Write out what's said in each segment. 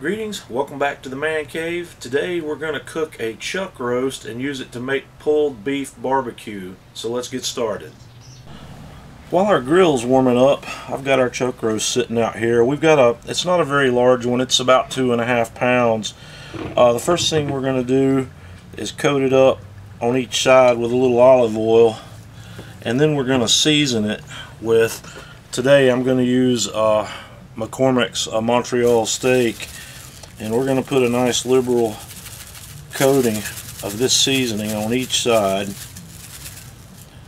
Greetings, welcome back to the Man Cave. Today we're going to cook a chuck roast and use it to make pulled beef barbecue. So let's get started. While our grill's warming up, I've got our chuck roast sitting out here. It's not a very large one, it's about 2.5 pounds. The first thing we're going to do is coat it up on each side with a little olive oil, and then we're going to season it with, today I'm going to use McCormick's Montreal steak. And we're going to put a nice liberal coating of this seasoning on each side.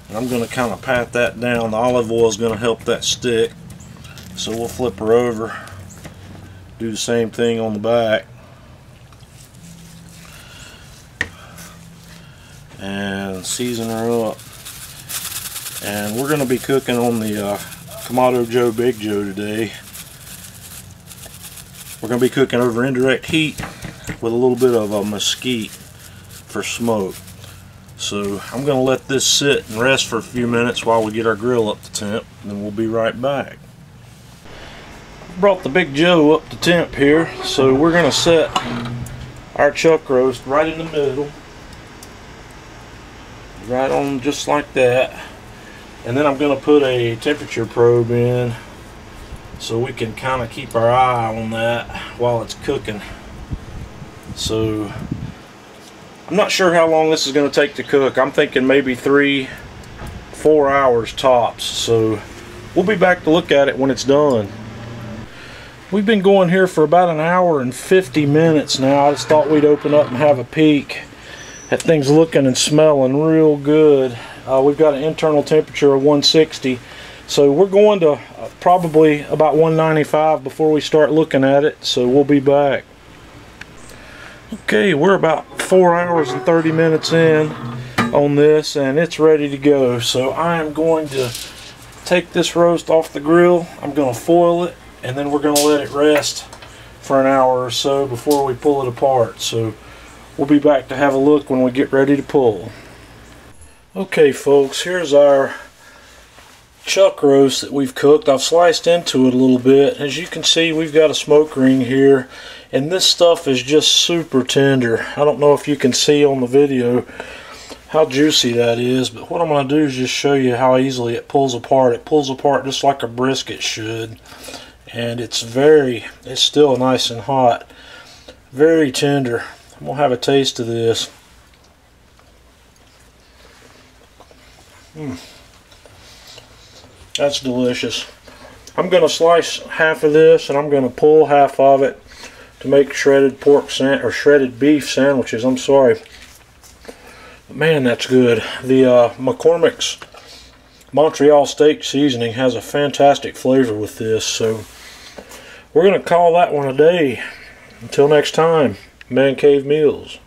And I'm going to kind of pat that down. The olive oil is going to help that stick. So we'll flip her over, do the same thing on the back. And season her up. And we're going to be cooking on the Kamado Joe Big Joe today. We're going to be cooking over indirect heat with a little bit of a mesquite for smoke. So I'm going to let this sit and rest for a few minutes while we get our grill up to temp, and then we'll be right back. Brought the Big Joe up to temp here, so we're going to set our chuck roast right in the middle, right on just like that. And then I'm going to put a temperature probe in, so we can kind of keep our eye on that while it's cooking. So I'm not sure how long this is going to take to cook. I'm thinking maybe 3-4 hours tops. So we'll be back to look at it when it's done. We've been going here for about 1 hour and 50 minutes now. I just thought we'd open up and have a peek at things looking and smelling real good. We've got an internal temperature of 160. So we're going to probably about 195 before we start looking at it, so we'll be back. Okay, we're about 4 hours and 30 minutes in on this, and it's ready to go. So I am going to take this roast off the grill, I'm going to foil it, and then we're going to let it rest for 1 hour or so before we pull it apart. So we'll be back to have a look when we get ready to pull. Okay folks, here's our chuck roast that we've cooked. I've sliced into it a little bit. As you can see, we've got a smoke ring here, and this stuff is just super tender. I don't know if you can see on the video how juicy that is, but what I'm going to do is just show you how easily it pulls apart. It pulls apart just like a brisket should, and it's still nice and hot, very tender. I'm going to have a taste of this. That's delicious. I'm going to slice half of this, and I'm going to pull half of it to make shredded beef sandwiches. I'm sorry. But man, that's good. The McCormick's Montreal steak seasoning has a fantastic flavor with this. So we're going to call that one a day. Until next time, Man Cave Meals.